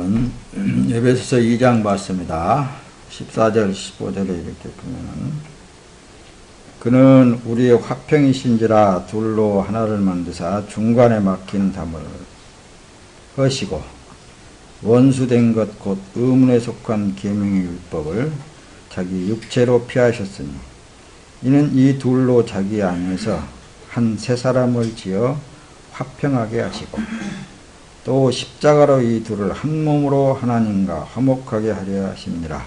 오늘은 에베소서 2장 봤습니다. 14절, 15절에 이렇게 보면은 그는 우리의 화평이신지라 둘로 하나를 만드사 중간에 막힌 담을 허시고 원수된 것 곧 의문에 속한 계명의 율법을 자기 육체로 피하셨으니 이는 이 둘로 자기 안에서 한 새 사람을 지어 화평하게 하시고 또 십자가로 이 둘을 한 몸으로 하나님과 화목하게 하려 하심니라.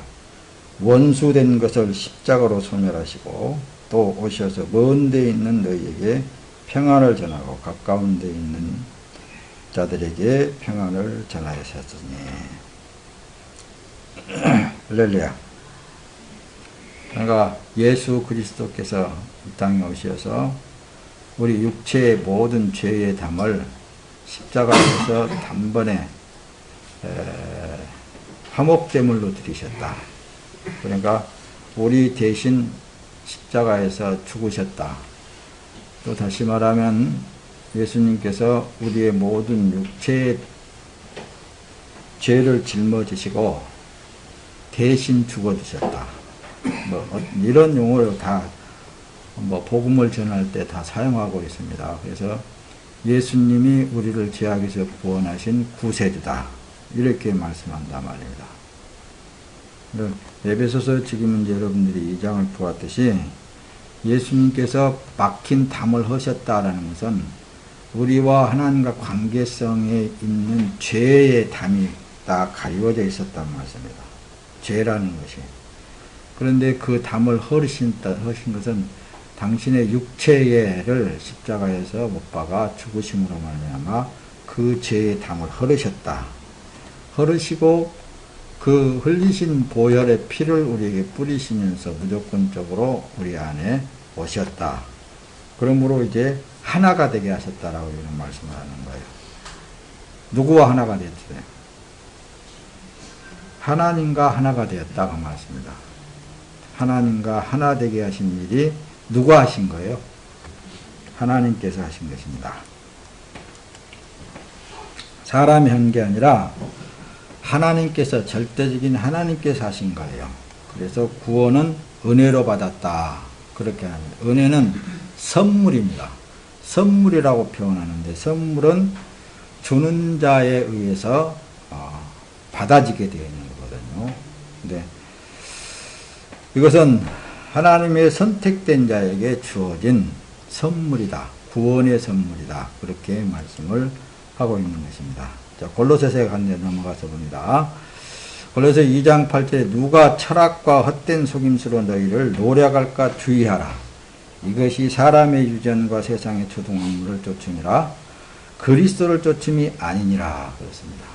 원수된 것을 십자가로 소멸하시고 또 오셔서 먼 데 있는 너희에게 평안을 전하고 가까운 데 있는 자들에게 평안을 전하셨으니. 할렐루야. 그러니까 예수 그리스도께서 이 땅에 오셔서 우리 육체의 모든 죄의 담을 십자가에서 단번에 화목제물로 드리셨다. 그러니까 우리 대신 십자가에서 죽으셨다. 또 다시 말하면 예수님께서 우리의 모든 육체의 죄를 짊어지시고 대신 죽어주셨다. 이런 용어를 다 복음을 전할 때 다 사용하고 있습니다. 그래서 예수님이 우리를 죄악에서 구원하신 구세주다. 이렇게 말씀한단 말입니다. 에베소서 지금 이제 여러분들이 2장을 보았듯이 예수님께서 막힌 담을 허셨다라는 것은 우리와 하나님과 관계성에 있는 죄의 담이 다 가리워져 있었단 말씀입니다. 죄라는 것이. 그런데 그 담을 허신 것은 당신의 육체를 십자가에서 못 박아 죽으심으로 말미암아 그 죄의 담을 허르셨다. 허르시고 그 흘리신 보혈의 피를 우리에게 뿌리시면서 무조건적으로 우리 안에 오셨다. 그러므로 이제 하나가 되게 하셨다라고 이런 말씀을 하는 거예요. 누구와 하나가 되었어요? 하나님과 하나가 되었다. 그 말씀입니다. 하나님과 하나 되게 하신 일이 누가 하신 거예요? 하나님께서 하신 것입니다. 사람이 한 게 아니라 하나님께서, 절대적인 하나님께서 하신 거예요. 그래서 구원은 은혜로 받았다. 그렇게 합니다. 은혜는 선물입니다. 선물이라고 표현하는데 선물은 주는 자에 의해서 받아지게 되어 있는 거거든요. 근데 이것은 하나님의 선택된 자에게 주어진 선물이다. 구원의 선물이다. 그렇게 말씀을 하고 있는 것입니다. 자, 골로새서에 넘어가서 봅니다. 골로새 2장 8절에 누가 철학과 헛된 속임수로 너희를 노략할까 주의하라. 이것이 사람의 유전과 세상의 초등학물을 쫓음이라 그리스도를 쫓음이 아니니라. 그렇습니다.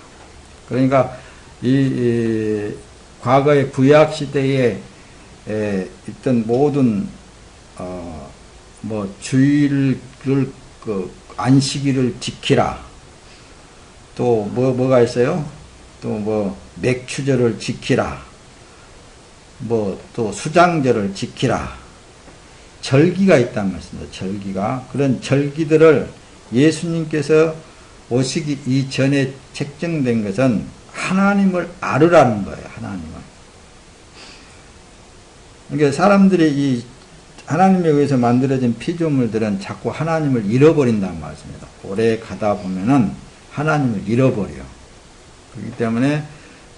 그러니까 이 과거의 구약 시대에 있던 모든 주의를 안식일을 지키라. 또 뭐가 있어요? 또 맥추절을 지키라. 또 수장절을 지키라. 절기가 있단 말씀입니다. 절기가. 그런 절기들을 예수님께서 오시기 이전에 책정된 것은 하나님을 알으라는 거예요. 하나님을. 그러니까 사람들이 이 하나님에 의해서 만들어진 피조물들은 자꾸 하나님을 잃어버린다는 말씀입니다. 오래 가다 보면은 하나님을 잃어버려요. 그렇기 때문에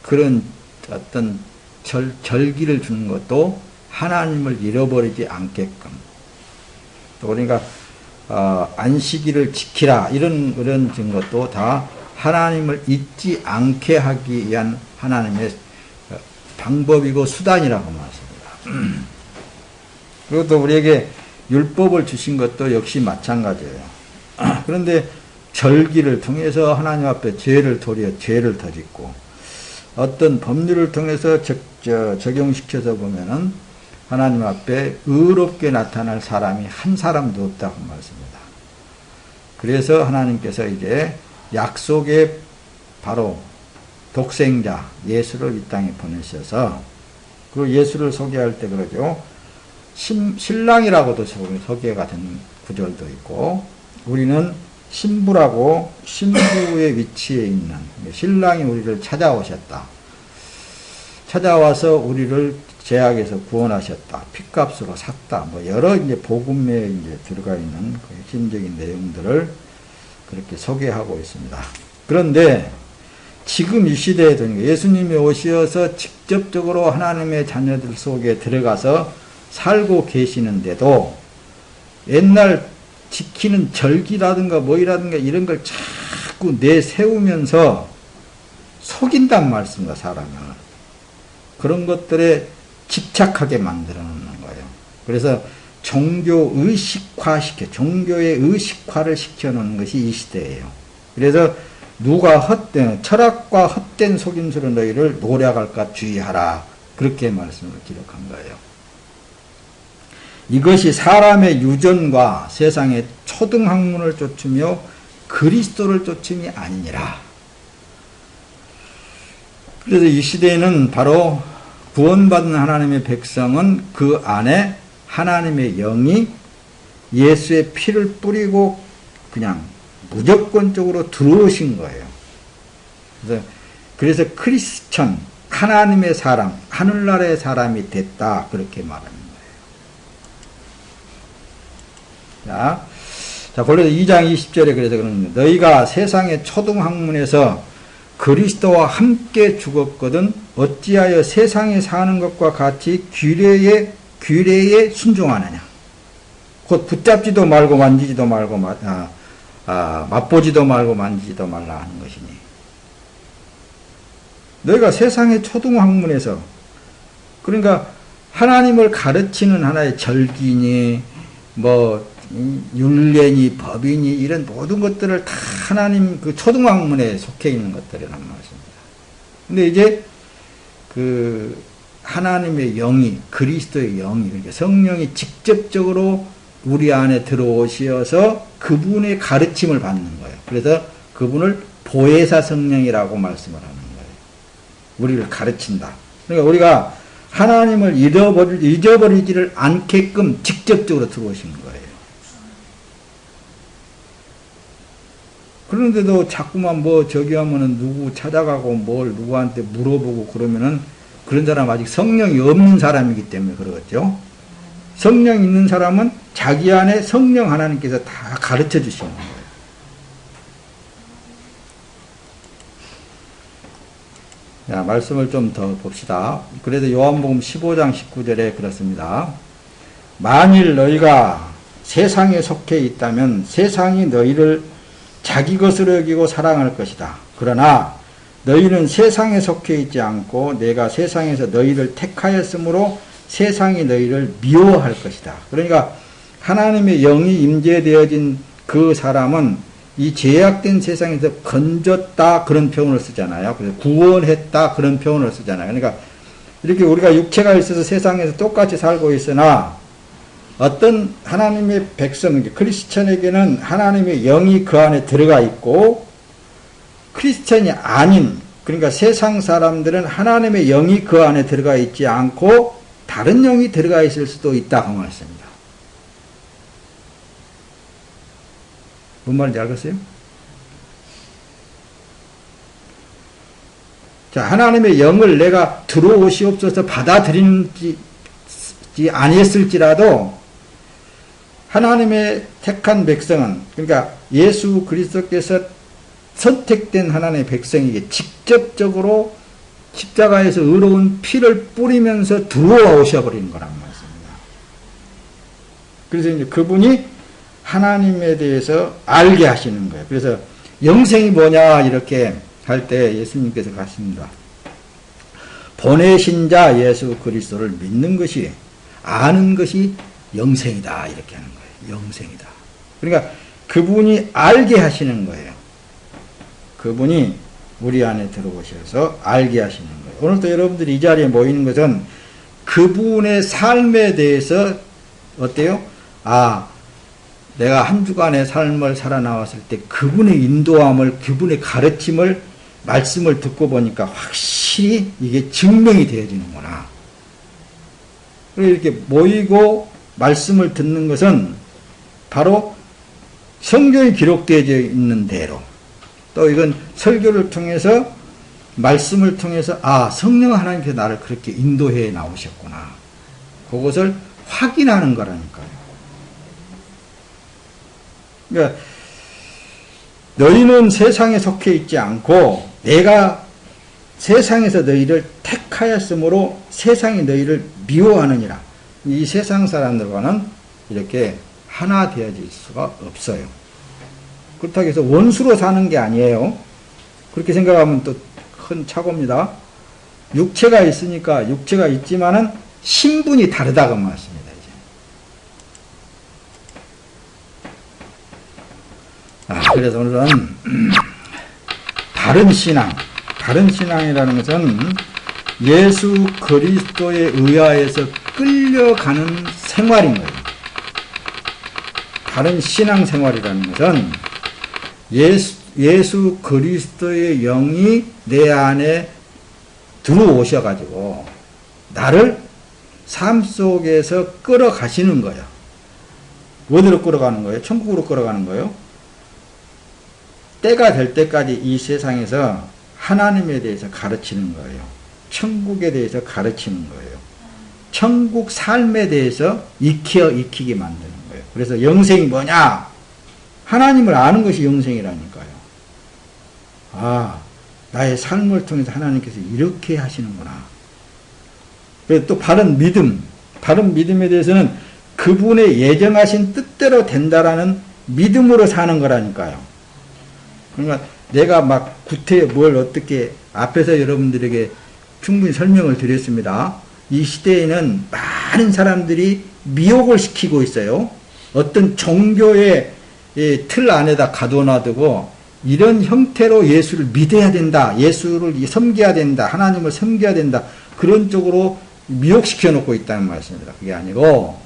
그런 어떤 절기를 주는 것도 하나님을 잃어버리지 않게끔. 또 그러니까 안식일을 지키라 이런 것도 다 하나님을 잊지 않게 하기 위한 하나님의 방법이고 수단이라고 말씀합니다. 그리고 또 우리에게 율법을 주신 것도 역시 마찬가지예요. 그런데 절기를 통해서 하나님 앞에 죄를 더 짓고 어떤 법률을 통해서 적용시켜서 보면은 하나님 앞에 의롭게 나타날 사람이 한 사람도 없다고 말씀입니다. 그래서 하나님께서 이제 약속의 바로 독생자 예수를 이 땅에 보내셔서 그 예수를 소개할 때 그러죠. 신랑이라고도 소개가 되는 구절도 있고 우리는 신부라고 신부의 위치에 있는 신랑이 우리를 찾아오셨다. 찾아와서 우리를 죄악에서 구원하셨다. 핏값으로 샀다. 뭐 여러 이제 복음에 이제 들어가 있는 그 핵심적인 내용들을 그렇게 소개하고 있습니다. 그런데 지금 이 시대에도 예수님이 오셔서 직접적으로 하나님의 자녀들 속에 들어가서 살고 계시는데도 옛날 지키는 절기라든가 뭐이라든가 이런 걸 자꾸 내세우면서 속인단 말씀입니다. 사람을. 그런 것들에 집착하게 만들어 놓는 거예요. 그래서 종교의 의식화를 시켜 놓는 것이 이 시대예요. 그래서 누가 철학과 헛된 속임수로 너희를 노략할까 주의하라. 그렇게 말씀을 기록한 거예요. 이것이 사람의 유전과 세상의 초등학문을 쫓으며 그리스도를 쫓음이 아니니라. 그래서 이 시대에는 바로 구원받은 하나님의 백성은 그 안에 하나님의 영이 예수의 피를 뿌리고 그냥 무조건적으로 들어오신 거예요. 그래서 크리스천, 하나님의 사람, 하늘나라의 사람이 됐다. 그렇게 말하는 거예요. 자, 골로새 2장 20절에 그래서 그럽니다. 너희가 세상의 초등학문에서 그리스도와 함께 죽었거든 어찌하여 세상에 사는 것과 같이 규례에 순종하느냐. 곧 붙잡지도 말고 만지지도 말고 맛보지도 말고 만지지도 말라 하는 것이니. 너희가 세상의 초등학문에서 그러니까 하나님을 가르치는 하나의 절기니 율례니 법이니 이런 모든 것들을 다 하나님 그 초등학문에 속해 있는 것들이란 말씀입니다. 근데 이제 그 하나님의 영이 그리스도의 영이 그러니까 성령이 직접적으로 우리 안에 들어오셔서 그분의 가르침을 받는 거예요. 그래서 그분을 보혜사 성령이라고 말씀을 하는 거예요. 우리를 가르친다. 그러니까 우리가 하나님을 잊어버리지를 않게끔 직접적으로 들어오신 거예요. 그런데도 자꾸만 저기 하면은 누구 찾아가고 누구한테 물어보고 그러면은 그런 사람 아직 성령이 없는 사람이기 때문에 그러겠죠. 성령 있는 사람은 자기 안에 성령 하나님께서 다 가르쳐 주시는 거예요. 자, 말씀을 좀 더 봅시다. 그래서 요한복음 15장 19절에 그렇습니다. 만일 너희가 세상에 속해 있다면 세상이 너희를 자기 것으로 여기고 사랑할 것이다. 그러나 너희는 세상에 속해 있지 않고 내가 세상에서 너희를 택하였으므로 세상이 너희를 미워할 것이다. 그러니까 하나님의 영이 임재되어진 그 사람은 이 죄악된 세상에서 건졌다 그런 표현을 쓰잖아요. 그래서 구원했다 그런 표현을 쓰잖아요. 그러니까 이렇게 우리가 육체가 있어서 세상에서 똑같이 살고 있으나 어떤 하나님의 백성, 크리스천에게는 하나님의 영이 그 안에 들어가 있고 크리스천이 아닌 그러니까 세상 사람들은 하나님의 영이 그 안에 들어가 있지 않고 다른 영이 들어가 있을 수도 있다 그 말씀입니다. 뭔 말인지 알겠어요? 자, 하나님의 영을 내가 들어오시옵소서 받아들이지 아니했을지라도 하나님의 택한 백성은 그러니까 예수 그리스도께서 선택된 하나님의 백성에게 직접적으로 십자가에서 의로운 피를 뿌리면서 들어와 오셔버리는 거란 말씀입니다. 그래서 이제 그분이 하나님에 대해서 알게 하시는 거예요. 그래서 영생이 뭐냐 이렇게 할 때 예수님께서 가십니다. 보내신 자 예수 그리스도를 믿는 것이 아는 것이 영생이다 이렇게 하는 거예요. 영생이다. 그러니까 그분이 알게 하시는 거예요. 그분이 우리 안에 들어오셔서 알게 하시는 거예요. 오늘도 여러분들이 이 자리에 모이는 것은 그분의 삶에 대해서 어때요? 내가 한 주간의 삶을 살아나왔을 때 그분의 인도함을 그분의 가르침을 말씀을 듣고 보니까 확실히 이게 증명이 되어지는구나. 이렇게 모이고 말씀을 듣는 것은 바로 성경에 기록되어 있는 대로, 또 이건 설교를 통해서, 말씀을 통해서, 아, 성령 하나님께서 나를 그렇게 인도해 나오셨구나. 그것을 확인하는 거라니까요. 그러니까 너희는 세상에 속해 있지 않고 내가 세상에서 너희를 택하였으므로 세상이 너희를 미워하느니라. 이 세상 사람들과는 이렇게 하나 되어질 수가 없어요. 그렇다고 해서 원수로 사는 게 아니에요. 그렇게 생각하면 또 큰 착오입니다. 육체가 있으니까 육체가 있지만은 신분이 다르다고 말씀입니다. 이제. 그래서 오늘은 다른 신앙이라는 것은 예수 그리스도에 의하여서 끌려가는 생활인 거예요. 다른 신앙 생활이라는 것은 예수 그리스도의 영이 내 안에 들어오셔가지고 나를 삶 속에서 끌어가시는 거예요. 어디로 끌어가는 거예요? 천국으로 끌어가는 거예요. 때가 될 때까지 이 세상에서 하나님에 대해서 가르치는 거예요. 천국에 대해서 가르치는 거예요. 천국 삶에 대해서 익히게 만드는 거예요. 그래서 영생이 뭐냐? 하나님을 아는 것이 영생이라니까요. 아, 나의 삶을 통해서 하나님께서 이렇게 하시는구나. 그리고 또 바른 믿음에 대해서는 그분의 예정하신 뜻대로 된다라는 믿음으로 사는 거라니까요. 그러니까 내가 막 구태에 뭘 어떻게 앞에서 여러분들에게 충분히 설명을 드렸습니다. 이 시대에는 많은 사람들이 미혹을 시키고 있어요. 어떤 종교의 틀 안에다 가둬놔두고 이런 형태로 예수를 믿어야 된다. 예수를 섬겨야 된다. 하나님을 섬겨야 된다. 그런 쪽으로 미혹시켜 놓고 있다는 말씀입니다. 그게 아니고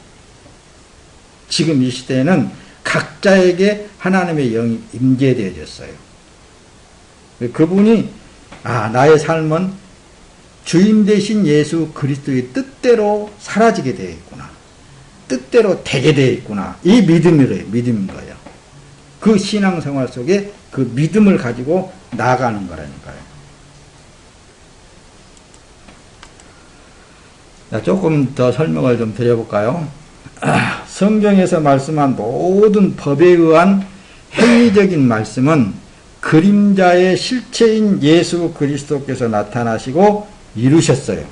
지금 이 시대에는 각자에게 하나님의 영이 임재되어졌어요. 그분이 나의 삶은 주인 되신 예수 그리스도의 뜻대로 사라지게 되어 있구나. 뜻대로 되게 되어 있구나. 이 믿음인 거예요. 그 신앙생활 속에 그 믿음을 가지고 나아가는 거라니까요. 자, 조금 더 설명을 좀 드려볼까요? 성경에서 말씀한 모든 법에 의한 행위적인 말씀은 그림자의 실체인 예수 그리스도께서 나타나시고 이루셨어요.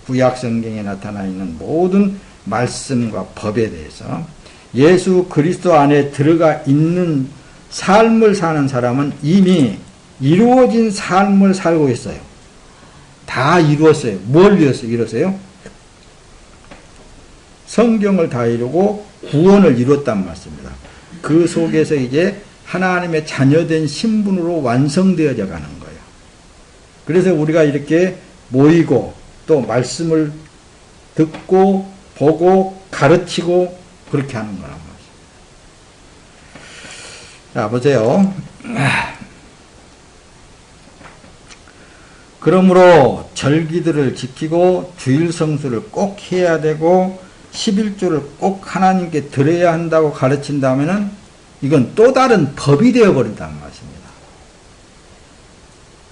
구약 성경에 나타나 있는 모든 말씀과 법에 대해서 예수 그리스도 안에 들어가 있는 삶을 사는 사람은 이미 이루어진 삶을 살고 있어요. 다 이루었어요. 뭘 이뤘어요? 성경을 다 이루고 구원을 이뤘단 말씀입니다. 그 속에서 이제 하나님의 자녀된 신분으로 완성되어져 가는 거예요. 그래서 우리가 이렇게 모이고 또 말씀을 듣고 보고 가르치고 그렇게 하는 거란 말이에요. 자, 보세요. 그러므로 절기들을 지키고 주일 성수를 꼭 해야 되고 11조를 꼭 하나님께 드려야 한다고 가르친다면은 이건 또 다른 법이 되어버린다는 말씀입니다.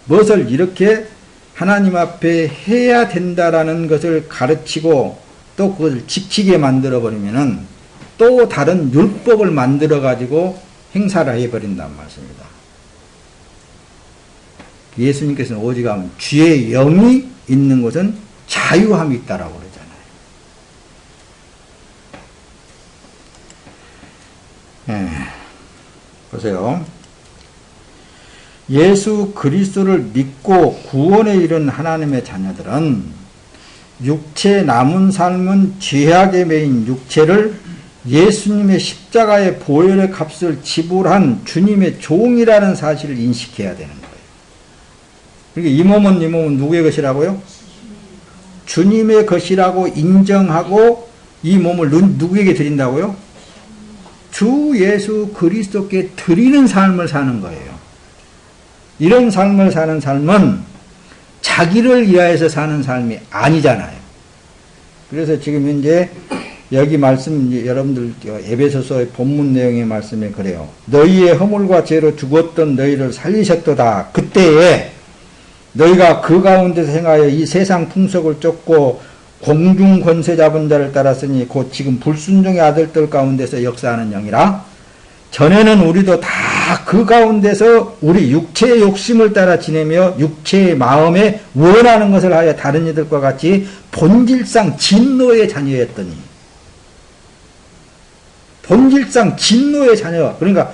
무엇을 이렇게 하나님 앞에 해야 된다라는 것을 가르치고 또 그것을 지키게 만들어버리면은 또 다른 율법을 만들어가지고 행사를 해버린다는 말씀입니다. 예수님께서는 오직 하면 주의 영이 있는 곳은 자유함이 있다라고 그러잖아요. 보세요. 예수 그리스도를 믿고 구원에 이른 하나님의 자녀들은 육체 남은 삶은 죄악에 매인 육체를 예수님의 십자가의 보혈의 값을 지불한 주님의 종이라는 사실을 인식해야 되는 거예요. 그러니까 이 몸은 누구의 것이라고요? 주님의 것이라고 인정하고 이 몸을 누구에게 드린다고요? 주 예수 그리스도께 드리는 삶을 사는 거예요. 이런 삶을 사는 삶은 자기를 위하여서 사는 삶이 아니잖아요. 그래서 지금 현재 여기 말씀 여러분들 에베소서의 본문 내용의 말씀에 그래요. 너희의 허물과 죄로 죽었던 너희를 살리셨도다. 그때에 너희가 그 가운데서 행하여 이 세상 풍속을 쫓고 공중 권세 잡은 자를 따랐으니 곧 지금 불순종의 아들들 가운데서 역사하는 영이라. 전에는 우리도 다 그 가운데서 우리 육체의 욕심을 따라 지내며 육체의 마음에 원하는 것을 하여 다른 이들과 같이 본질상 진노의 자녀였더니, 본질상 진노의 자녀, 그러니까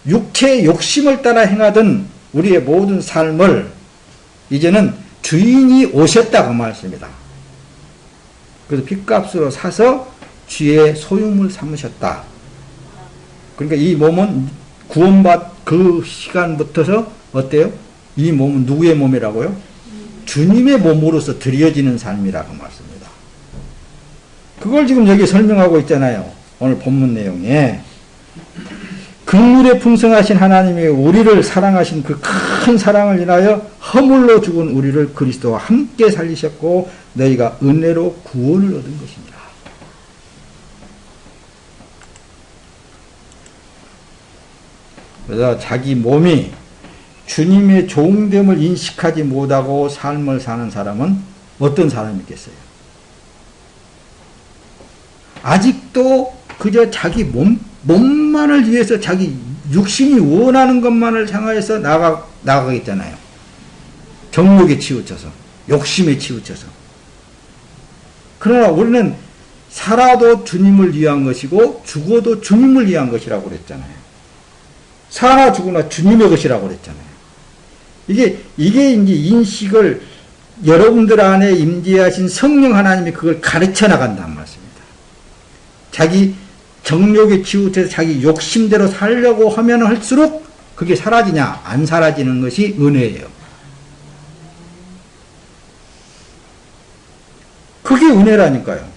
육체의 욕심을 따라 행하던 우리의 모든 삶을 이제는 주인이 오셨다고 말씀입니다. 그래서 핏값으로 사서 주의 소유물 삼으셨다. 그러니까 이 몸은 구원받 그 시간부터서 어때요? 이 몸은 누구의 몸이라고요? 주님의 몸으로서 드려지는 삶이라고 말씀입니다. 그걸 지금 여기 설명하고 있잖아요. 오늘 본문 내용에. 긍휼에 풍성하신 하나님이 우리를 사랑하신 그 큰 사랑을 인하여 허물로 죽은 우리를 그리스도와 함께 살리셨고 너희가 은혜로 구원을 얻은 것입니다. 그래서 자기 몸이 주님의 종됨을 인식하지 못하고 삶을 사는 사람은 어떤 사람이겠어요? 아직도 그저 자기 몸만을 위해서 자기 육신이 원하는 것만을 향하여서 나가겠잖아요. 정욕에 치우쳐서, 욕심에 치우쳐서. 그러나 우리는 살아도 주님을 위한 것이고 죽어도 주님을 위한 것이라고 그랬잖아요. 사나 죽으나 주님의 것이라고 그랬잖아요. 이게 이제 인식을 여러분들 안에 임재하신 성령 하나님이 그걸 가르쳐 나간다는 말씀입니다. 자기 정욕에 치우쳐서 자기 욕심대로 살려고 하면 할수록 그게 사라지냐? 안 사라지는 것이 은혜예요. 그게 은혜라니까요.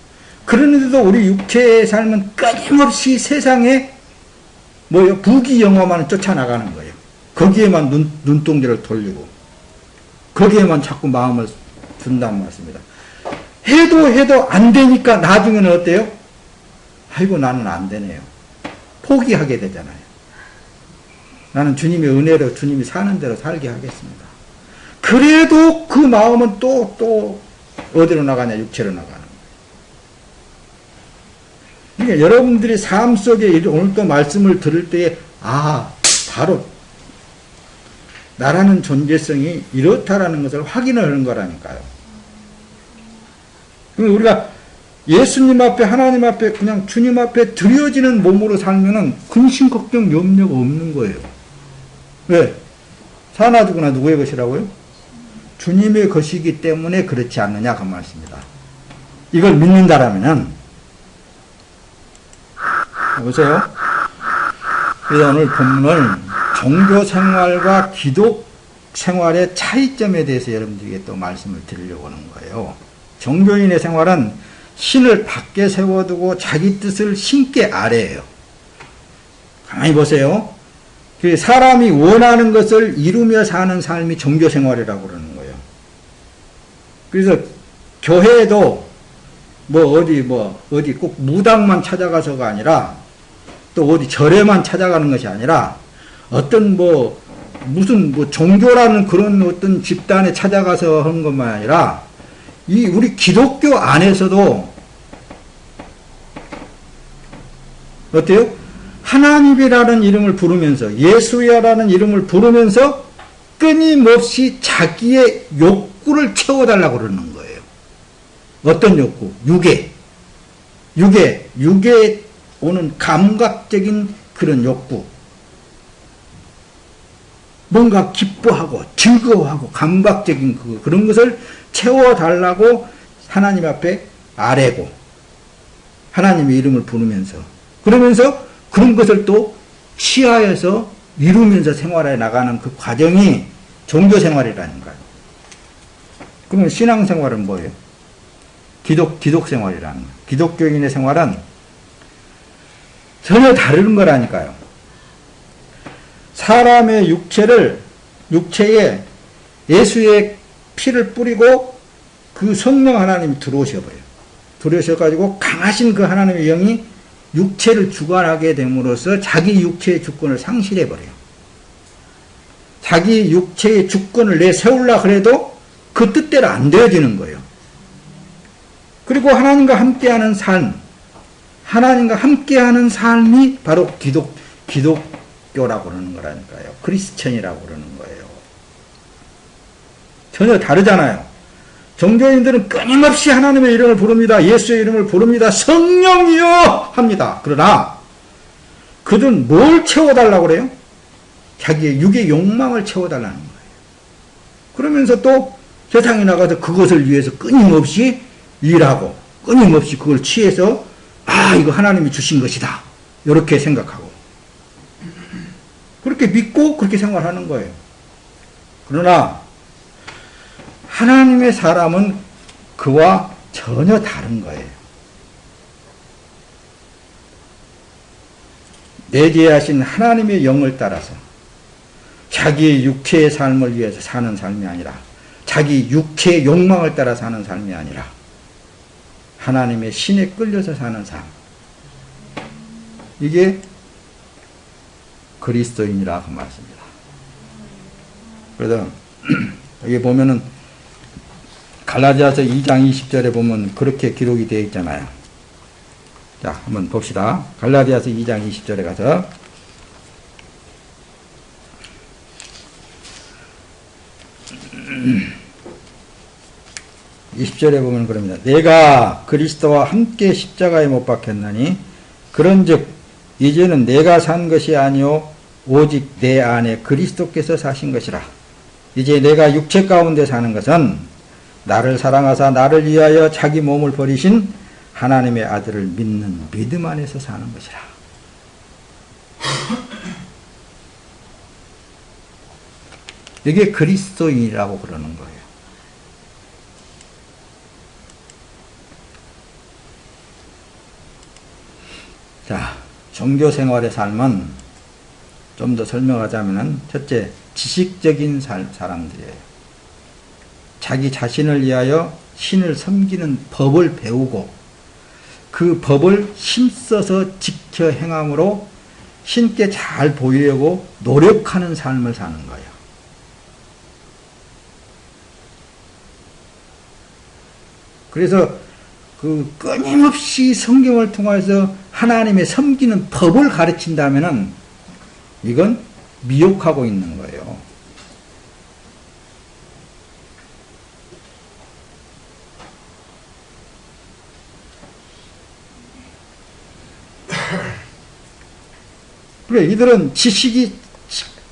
그런데도 우리 육체의 삶은 끊임없이 세상에 부귀영화만 쫓아나가는 거예요. 거기에만 눈동자를 돌리고 거기에만 자꾸 마음을 둔다는 말씀입니다. 해도 안 되니까 나중에는 어때요? 아이고 나는 안 되네요. 포기하게 되잖아요. 나는 주님의 은혜로 주님이 사는 대로 살게 하겠습니다. 그래도 그 마음은 또 어디로 나가냐? 육체로 나가는 거예요. 그러니까 여러분들이 삶 속에 오늘 또 말씀을 들을 때에 바로 나라는 존재성이 이렇다라는 것을 확인을 하는 거라니까요. 그러니까 우리가 예수님 앞에 하나님 앞에 그냥 주님 앞에 드려지는 몸으로 살면은 근심 걱정 염려가 없는 거예요. 왜? 사나 죽으나 누구의 것이라고요? 주님의 것이기 때문에 그렇지 않느냐 그 말씀입니다. 이걸 믿는다라면은 보세요. 그래서 오늘 본문은 종교 생활과 기독 생활의 차이점에 대해서 여러분들에게 또 말씀을 드리려고 하는 거예요. 종교인의 생활은 신을 밖에 세워두고 자기 뜻을 신께 아래해요. 가만히 보세요. 사람이 원하는 것을 이루며 사는 삶이 종교 생활이라고 그러는 거예요. 그래서 교회에도 어디 꼭 무당만 찾아가서가 아니라 또 어디 절에만 찾아가는 것이 아니라 어떤 무슨 종교라는 그런 어떤 집단에 찾아가서 하는 것만 아니라 우리 기독교 안에서도 어때요? 하나님이라는 이름을 부르면서 예수야라는 이름을 부르면서 끊임없이 자기의 욕구를 채워달라고 그러는 거예요. 어떤 욕구? 육에 오는 감각적인 그런 욕구. 뭔가 기뻐하고 즐거워하고 감각적인 그런 것을 채워달라고 하나님 앞에 아뢰고 하나님의 이름을 부르면서 그러면서 그런 것을 또 취하여서 이루면서 생활해 나가는 그 과정이 종교 생활이라는 거예요. 그러면 신앙 생활은 뭐예요? 기독 생활이라는 거예요. 기독교인의 생활은 전혀 다른 거라니까요. 사람의 육체에 예수의 피를 뿌리고 그 성령 하나님이 들어오셔버려요. 들으셔가지고 강하신 그 하나님의 영이 육체를 주관하게 됨으로써 자기 육체의 주권을 상실해버려요. 자기 육체의 주권을 내세우려고 그래도 그 뜻대로 안 되어지는 거예요. 그리고 하나님과 함께하는 삶, 하나님과 함께하는 삶이 바로 기독교라고 그러는 거라니까요. 크리스천이라고 그러는 거예요. 전혀 다르잖아요. 종교인들은 끊임없이 하나님의 이름을 부릅니다. 예수의 이름을 부릅니다. 성령이여 합니다. 그러나 그들은 뭘 채워달라고 그래요? 자기의 육의 욕망을 채워달라는 거예요. 그러면서 또 세상에 나가서 그것을 위해서 끊임없이 일하고 끊임없이 그걸 취해서 이거 하나님이 주신 것이다. 이렇게 생각하고 그렇게 믿고 그렇게 생활하는 거예요. 그러나 하나님의 사람은 그와 전혀 다른 거예요. 내재하신 하나님의 영을 따라서 자기의 육체의 삶을 위해서 사는 삶이 아니라 자기 육체의 욕망을 따라 사는 삶이 아니라 하나님의 신에 끌려서 사는 삶. 이게 그리스도인이라고 말씀입니다. 그래서 여기 보면은 갈라디아서 2장 20절에 보면 그렇게 기록이 되어 있잖아요. 자, 한번 봅시다. 갈라디아서 2장 20절에 가서 20절에 보면 그럽니다. 내가 그리스도와 함께 십자가에 못 박혔나니 그런즉 이제는 내가 산 것이 아니요 오직 내 안에 그리스도께서 사신 것이라. 이제 내가 육체 가운데 사는 것은 나를 사랑하사 나를 위하여 자기 몸을 버리신 하나님의 아들을 믿는 믿음 안에서 사는 것이라. 이게 그리스도인이라고 그러는 거예요. 자, 종교생활의 삶은 좀 더 설명하자면 첫째, 지식적인 사람들이에요. 자기 자신을 위하여 신을 섬기는 법을 배우고 그 법을 힘써서 지켜 행함으로 신께 잘 보이려고 노력하는 삶을 사는 거예요. 그래서 그 끊임없이 성경을 통해서 하나님의 섬기는 법을 가르친다면은 이건 미혹하고 있는 거예요. 그래, 이들은 지식이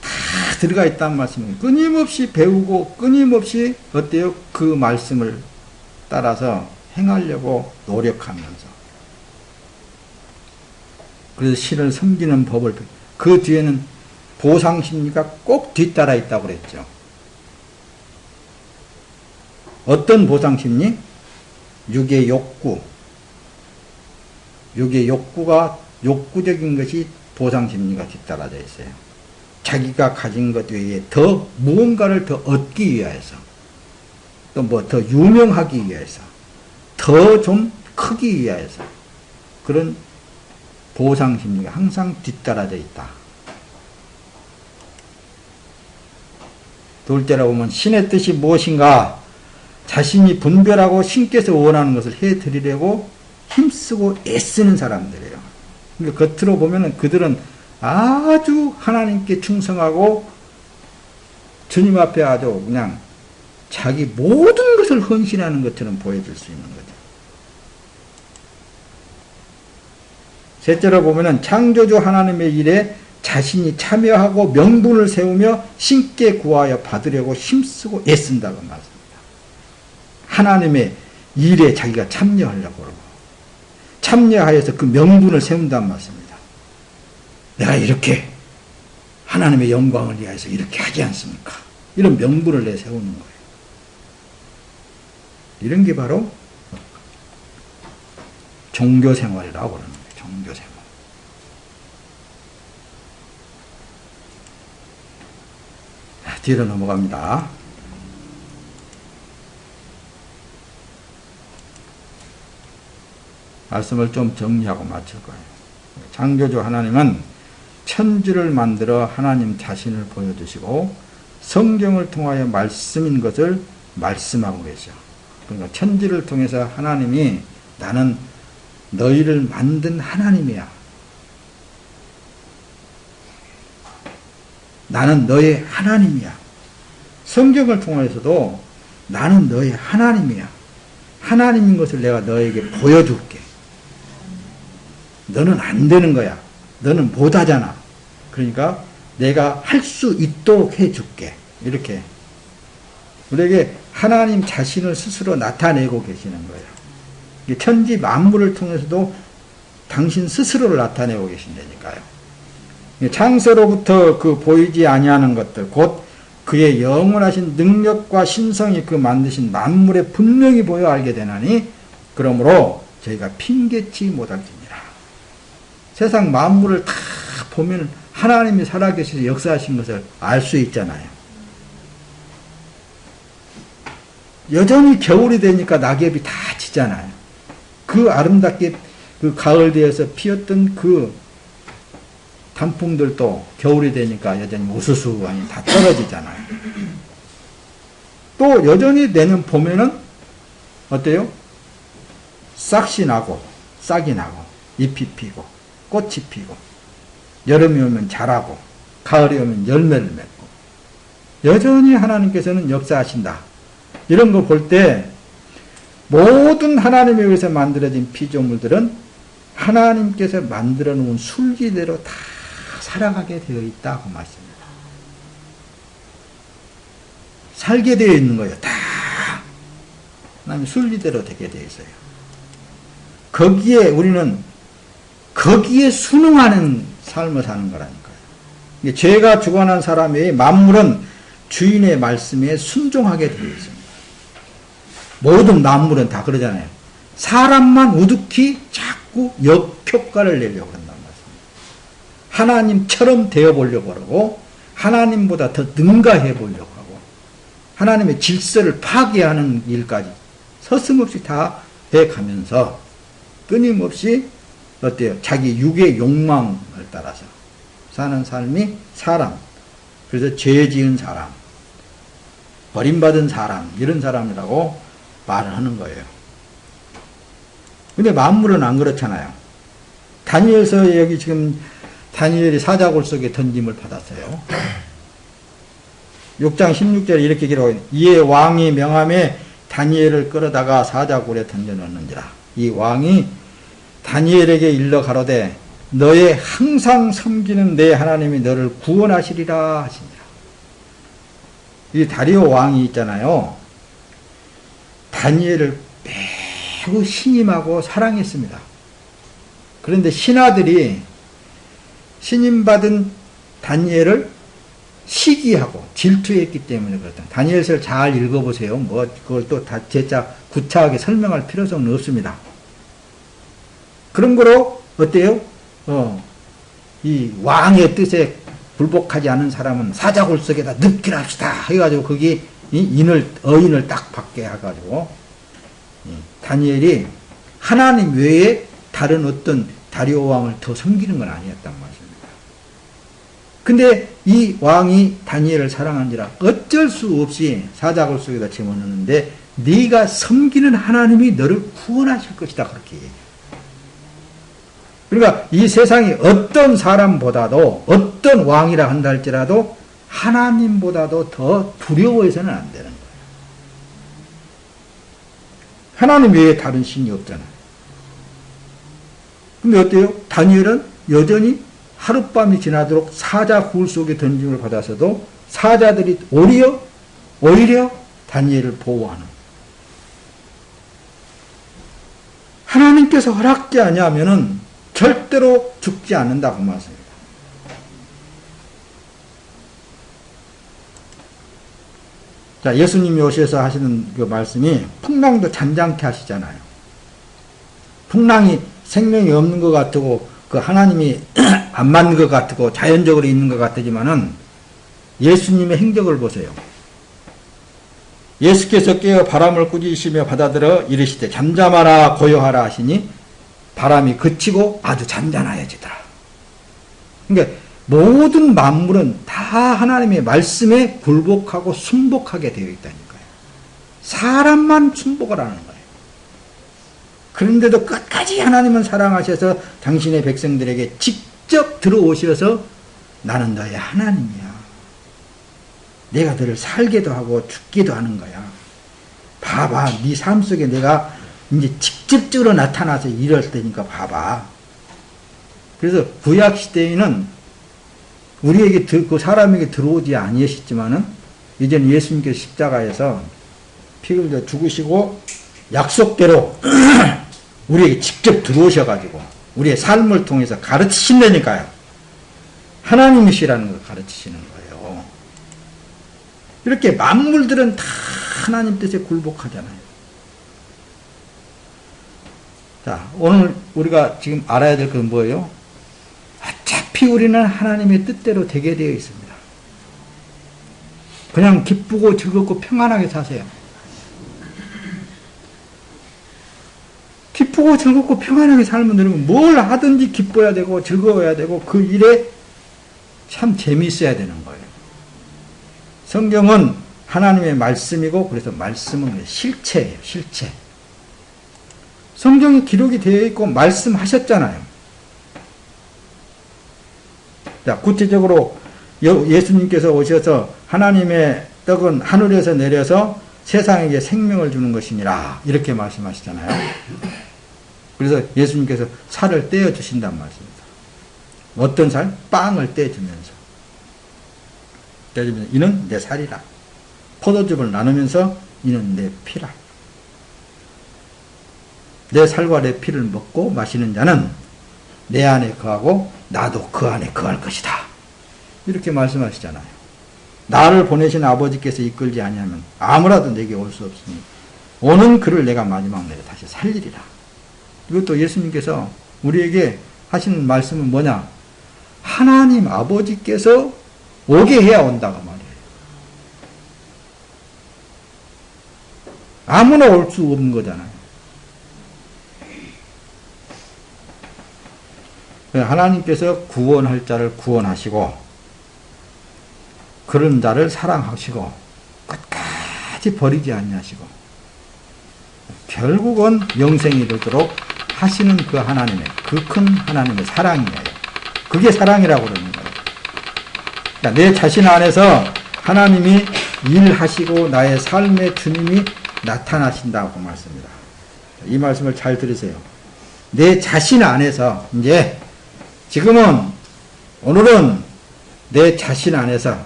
다 들어가 있다는 말씀이에요. 끊임없이 배우고 끊임없이 어때요? 그 말씀을 따라서 행하려고 노력하면서 그래서 신을 섬기는 법을 그 뒤에는 보상심리가 꼭 뒤따라 있다고 그랬죠. 어떤 보상심리? 육의 욕구. 육의 욕구가 욕구적인 것이 보상심리가 뒤따라져 있어요. 자기가 가진 것 외에 더 무언가를 더 얻기 위해서 또 뭐 더 유명하기 위해서 더 좀 크기 위해서 그런 보상심리가 항상 뒤따라져 있다. 둘째로 보면 신의 뜻이 무엇인가 자신이 분별하고 신께서 원하는 것을 해드리려고 힘쓰고 애쓰는 사람들이에요. 그러니까 겉으로 보면 그들은 아주 하나님께 충성하고 주님 앞에 아주 그냥 자기 모든 것을 헌신하는 것처럼 보여줄 수 있는 거죠. 셋째로 보면은 창조주 하나님의 일에 자신이 참여하고 명분을 세우며 신께 구하여 받으려고 힘쓰고 애쓴다고 말씀합니다. 하나님의 일에 자기가 참여하려고 그러고 참여하여서 그 명분을 세운다는 말씀입니다. 내가 이렇게 하나님의 영광을 위하여서 이렇게 하지 않습니까? 이런 명분을 내세우는 거예요. 이런 게 바로 종교생활이라고 그러는 거예요. 종교생활. 뒤로 넘어갑니다. 말씀을 좀 정리하고 마칠 거예요. 창조주 하나님은 천지를 만들어 하나님 자신을 보여주시고 성경을 통하여 말씀인 것을 말씀하고 계셔. 그러니까 천지를 통해서 하나님이 나는 너희를 만든 하나님이야. 나는 너의 하나님이야. 성경을 통해서도 나는 너의 하나님이야. 하나님인 것을 내가 너에게 보여줄게. 너는 안 되는 거야. 너는 못하잖아. 그러니까 내가 할 수 있도록 해줄게. 이렇게 우리에게 하나님 자신을 스스로 나타내고 계시는 거예요. 천지 만물을 통해서도 당신 스스로를 나타내고 계신다니까요. 창세로부터 그 보이지 아니하는 것들 곧 그의 영원하신 능력과 신성이 그 만드신 만물에 분명히 보여 알게 되나니 그러므로 저희가 핑계치 못할지니라. 세상 만물을 다 보면 하나님이 살아계셔서 역사하신 것을 알 수 있잖아요. 여전히 겨울이 되니까 낙엽이 다 지잖아요. 그 아름답게 그 가을 되어서 피었던 그 단풍들도 겨울이 되니까 여전히 우수수하니 다 떨어지잖아요. 또 여전히 내년 봄에는 어때요? 싹이 나고 싹이 나고 잎이 피고 꽃이 피고 여름이 오면 자라고 가을이 오면 열매를 맺고 여전히 하나님께서는 역사하신다. 이런 거 볼 때 모든 하나님에 의해서 만들어진 피조물들은 하나님께서 만들어 놓은 술기대로 다 살아가게 되어 있다고 말씀입니다. 살게 되어 있는 거예요. 다 하나님 술기대로 되게 되어 있어요. 거기에 우리는 거기에 순응하는 삶을 사는 거라니까요. 죄가 주관한 사람의 만물은 주인의 말씀에 순종하게 되어 있습니다. 모든 만물은 다 그러잖아요. 사람만 우습게 자꾸 역효과를 내려고 한단 말씀입니다. 하나님처럼 되어보려고 하고 하나님보다 더 능가해 보려고 하고 하나님의 질서를 파괴하는 일까지 서슴없이 다 해가면서 끊임없이 어때요? 자기 육의 욕망을 따라서 사는 삶이 사람, 그래서 죄 지은 사람, 버림받은 사람, 이런 사람이라고 말을 하는 거예요. 근데 만물은 안 그렇잖아요. 다니엘서 여기 지금 다니엘이 사자굴 속에 던짐을 받았어요. 6장 16절에 이렇게 기록하고 이에 왕이 명함에 다니엘을 끌어다가 사자굴에 던져놓는지라. 이 왕이 다니엘에게 일러 가로되 너의 항상 섬기는 내 하나님이 너를 구원하시리라 하시니라. 이 다리오 왕이 있잖아요. 다니엘을 매우 신임하고 사랑했습니다. 그런데 신하들이 신임받은 다니엘을 시기하고 질투했기 때문에 그렇다. 다니엘서를 잘 읽어보세요. 뭐 그걸 또 다 제자 구차하게 설명할 필요성은 없습니다. 그런 거로 어때요? 이 왕의 뜻에 불복하지 않은 사람은 사자굴 속에다 넣기를 합시다 해가지고 거기 어인을 딱 받게 해가지고 다니엘이 하나님 외에 다른 어떤 다리오 왕을 더 섬기는 건 아니었단 말입니다. 근데 이 왕이 다니엘을 사랑한지라 어쩔 수 없이 사자굴 속에다 집어넣는데 네가 섬기는 하나님이 너를 구원하실 것이다 그렇게 얘기해요. 그러니까 이 세상이 어떤 사람보다도 어떤 왕이라 한다 할지라도 하나님보다도 더 두려워해서는 안 되는 거예요. 하나님 외에 다른 신이 없잖아요. 근데 어때요? 다니엘은 여전히 하룻밤이 지나도록 사자 굴 속에 던짐을 받아서도 사자들이 오히려 다니엘을 보호하는. 하나님께서 허락지 아니하면은 절대로 죽지 않는다고 말씀합니다. 자, 예수님이 오셔서 하시는 그 말씀이 풍랑도 잔잔케 하시잖아요. 풍랑이 생명이 없는 것 같고 그 하나님이 안 맞는 것 같고 자연적으로 있는 것 같지만은 예수님의 행적을 보세요. 예수께서 깨어 바람을 꾸짖으시며 받아들어 이르시되 잠잠하라 고요하라 하시니 바람이 그치고 아주 잔잔해지더라. 그러니까 모든 만물은 다 하나님의 말씀에 굴복하고 순복하게 되어 있다니까요. 사람만 순복을 하는 거예요. 그런데도 끝까지 하나님은 사랑하셔서 당신의 백성들에게 직접 들어오셔서 나는 너의 하나님이야. 내가 너를 살게도 하고 죽기도 하는 거야. 봐봐. 네 삶 속에 내가 이제 직접적으로 나타나서 일할 테니까 봐봐. 그래서 구약 시대에는 우리에게 그 사람에게 들어오지 아니하셨지만은 이제는 예수님께서 십자가에서 피 흘려 죽으시고 약속대로 우리에게 직접 들어오셔가지고 우리의 삶을 통해서 가르치신다니까요. 하나님이시라는 걸 가르치시는 거예요. 이렇게 만물들은 다 하나님 뜻에 굴복하잖아요. 자, 오늘 우리가 지금 알아야 될 건 뭐예요? 어차피 우리는 하나님의 뜻대로 되게 되어 있습니다. 그냥 기쁘고 즐겁고 평안하게 사세요. 기쁘고 즐겁고 평안하게 살면 되는 뭘 하든지 기뻐야 되고 즐거워야 되고 그 일에 참 재미있어야 되는 거예요. 성경은 하나님의 말씀이고 그래서 말씀은 실체예요. 실체. 성경이 기록이 되어 있고 말씀하셨잖아요. 자, 구체적으로 예수님께서 오셔서 하나님의 떡은 하늘에서 내려서 세상에게 생명을 주는 것이니라 이렇게 말씀하시잖아요. 그래서 예수님께서 살을 떼어 주신단 말씀입니다. 어떤 살? 빵을 떼주면서 이는 내 살이라. 포도즙을 나누면서 이는 내 피라. 내 살과 내 피를 먹고 마시는 자는 내 안에 거하고 나도 그 안에 거할 것이다. 이렇게 말씀하시잖아요. 나를 보내신 아버지께서 이끌지 아니하면 아무라도 내게 올 수 없으니 오는 그를 내가 마지막 날에 다시 살리리라. 이것도 예수님께서 우리에게 하시는 말씀은 뭐냐? 하나님 아버지께서 오게 해야 온다고 말이에요. 아무나 올 수 없는 거잖아요. 하나님께서 구원할 자를 구원하시고 그런 자를 사랑하시고 끝까지 버리지 아니하시고 결국은 영생이 이르도록 하시는 그 하나님의 그 큰 하나님의 사랑이에요. 그게 사랑이라고 그러는 거예요. 그러니까 내 자신 안에서 하나님이 일하시고 나의 삶의 주님이 나타나신다고 말씀입니다. 이 말씀을 잘 들으세요. 내 자신 안에서 이제 지금은 오늘은 내 자신 안에서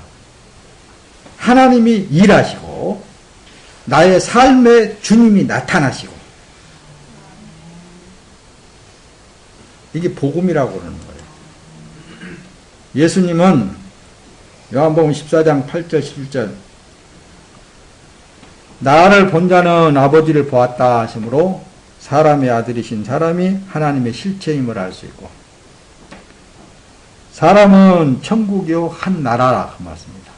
하나님이 일하시고 나의 삶의 주님이 나타나시고 이게 복음이라고 그러는 거예요. 예수님은 요한복음 14장 8절 11절 나를 본 자는 아버지를 보았다 하시므로 사람의 아들이신 사람이 하나님의 실체임을 알 수 있고 사람은 천국이요 한 나라라 그 말씀입니다.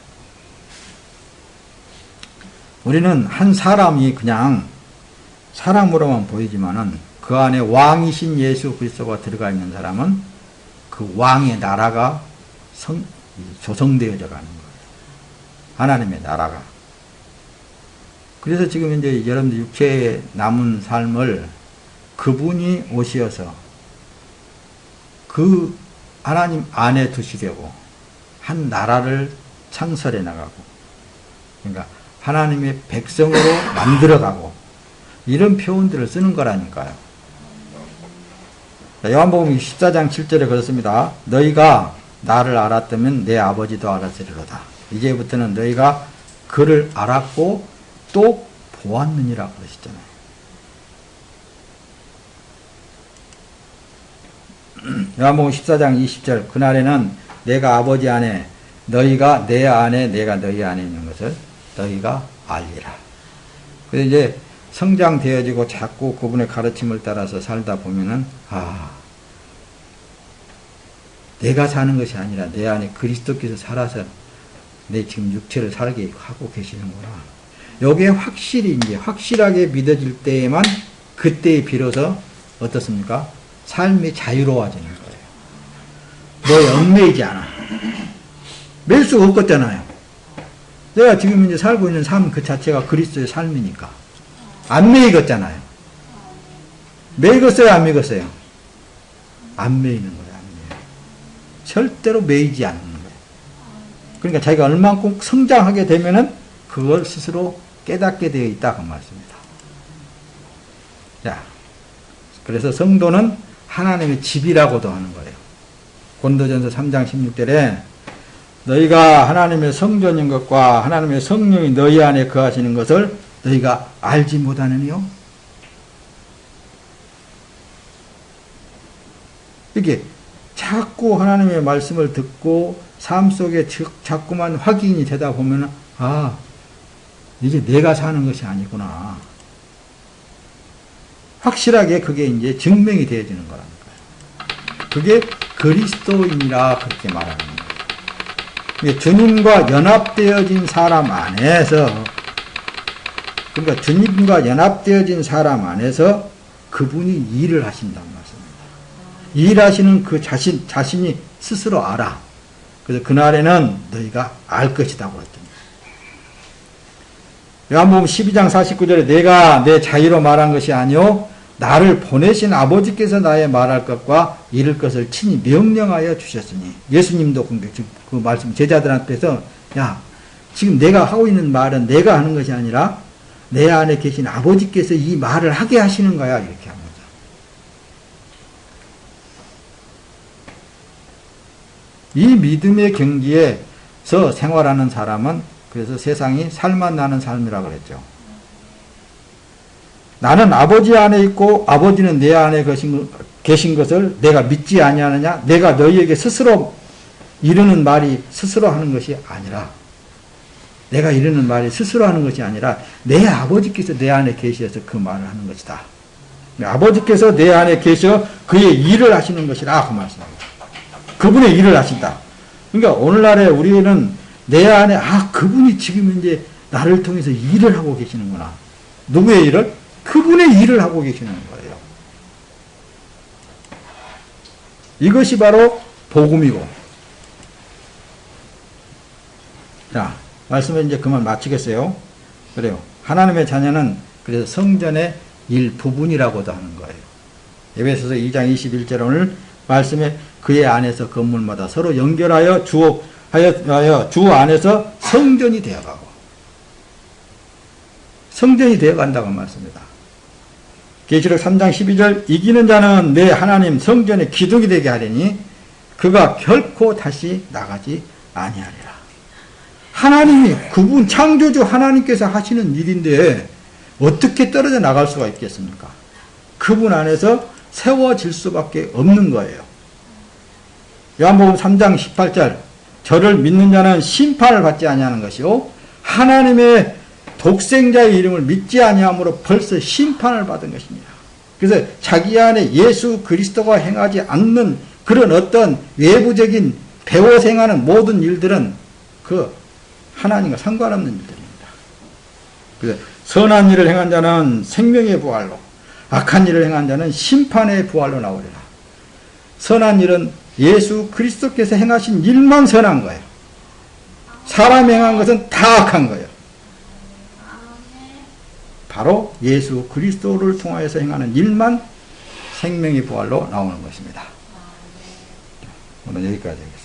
우리는 한 사람이 그냥 사람으로만 보이지만은 그 안에 왕이신 예수 그리스도가 들어가 있는 사람은 그 왕의 나라가 조성되어져 가는 거예요. 하나님의 나라가. 그래서 지금 이제 여러분들 육체에 남은 삶을 그분이 오셔서 그 하나님 안에 두시려고 한 나라를 창설해 나가고 그러니까 하나님의 백성으로 만들어가고 이런 표현들을 쓰는 거라니까요. 요한복음 14장 7절에 그렇습니다. 너희가 나를 알았다면 내 아버지도 알았으리로다. 이제부터는 너희가 그를 알았고 또 보았느니라 그러시잖아요. 요한복음 14장 20절 그날에는 내가 아버지 안에 너희가 내 안에 내가 너희 안에 있는 것을 너희가 알리라. 그래서 이제 성장되어지고 자꾸 그분의 가르침을 따라서 살다 보면은 내가 사는 것이 아니라 내 안에 그리스도께서 살아서 내 지금 육체를 살게 하고 계시는구나. 여기에 확실히 이제 확실하게 믿어질 때에만 그때에 비로소 어떻습니까? 삶이 자유로워지는 거예요. 너에 얽매이지 않아. 매일 수가 없겠잖아요. 내가 지금 이제 살고 있는 삶 그 자체가 그리스도의 삶이니까. 안 매이겠잖아요. 매이겠어요, 안 매이겠어요? 안 매이는 거예요, 안 매요. 절대로 매이지 않는 거예요. 그러니까 자기가 얼만큼 성장하게 되면은 그걸 스스로 깨닫게 되어 있다, 그 말씀입니다. 자, 그래서 성도는 하나님의 집이라고도 하는 거예요. 고린도전서 3장 16절에 너희가 하나님의 성전인 것과 하나님의 성령이 너희 안에 거하시는 것을 너희가 알지 못하느니요? 이렇게 자꾸 하나님의 말씀을 듣고 삶 속에 자꾸만 확인이 되다 보면 아, 이게 내가 사는 것이 아니구나. 확실하게 그게 이제 증명이 되어지는 거라니까요. 그게 그리스도인이라 그렇게 말하는 거예요. 주님과 연합되어진 사람 안에서, 그러니까 주님과 연합되어진 사람 안에서 그분이 일을 하신다는 말씀입니다. 일하시는 그 자신이 스스로 알아. 그래서 그날에는 너희가 알 것이라고 했더니. 요한복음 12장 49절에 내가 내 자유로 말한 것이 아니요 나를 보내신 아버지께서 나의 말할 것과 이룰 것을 친히 명령하여 주셨으니. 예수님도 그 말씀 제자들한테서 야, 지금 내가 하고 있는 말은 내가 하는 것이 아니라 내 안에 계신 아버지께서 이 말을 하게 하시는 거야, 이렇게 합니다. 이 믿음의 경지에서 생활하는 사람은 그래서 세상이 살맛 나는 삶이라고 그랬죠. 나는 아버지 안에 있고 아버지는 내 안에 계신 것을 내가 믿지 아니하느냐? 내가 너희에게 스스로 이르는 말이 스스로 하는 것이 아니라, 내가 이르는 말이 스스로 하는 것이 아니라 내 아버지께서 내 안에 계셔서 그 말을 하는 것이다. 아버지께서 내 안에 계셔 그의 일을 하시는 것이라 그 말씀입니다. 그분의 일을 하신다. 그러니까 오늘날에 우리는 내 안에 그분이 지금 이제 나를 통해서 일을 하고 계시는구나. 누구의 일을? 그분의 일을 하고 계시는 거예요. 이것이 바로 복음이고. 자, 말씀을 이제 그만 마치겠어요. 그래요. 하나님의 자녀는 그래서 성전의 일부분이라고도 하는 거예요. 에베소서 2장 21절 오늘 말씀에 그의 안에서 건물마다 서로 연결하여 주 안에서 성전이 되어가고, 성전이 되어간다고 말씀입니다. 계시록 3장 12절 이기는 자는 내 하나님 성전의 기둥이 되게 하리니 그가 결코 다시 나가지 아니하리라. 하나님이 그분 창조주 하나님께서 하시는 일인데 어떻게 떨어져 나갈 수가 있겠습니까? 그분 안에서 세워질 수밖에 없는 거예요. 요한복음 3장 18절 저를 믿는 자는 심판을 받지 아니하는 것이요 하나님의 독생자의 이름을 믿지 아니함으로 벌써 심판을 받은 것입니다. 그래서 자기 안에 예수 그리스도가 행하지 않는 그런 어떤 외부적인 배워서 행하는 모든 일들은 그 하나님과 상관없는 일들입니다. 그래서 선한 일을 행한 자는 생명의 부활로, 악한 일을 행한 자는 심판의 부활로 나오리라. 선한 일은 예수 그리스도께서 행하신 일만 선한 거예요. 사람이 행한 것은 다 악한 거예요. 바로 예수 그리스도를 통하여서 행하는 일만 생명의 부활로 나오는 것입니다. 오늘 여기까지 하겠습니다.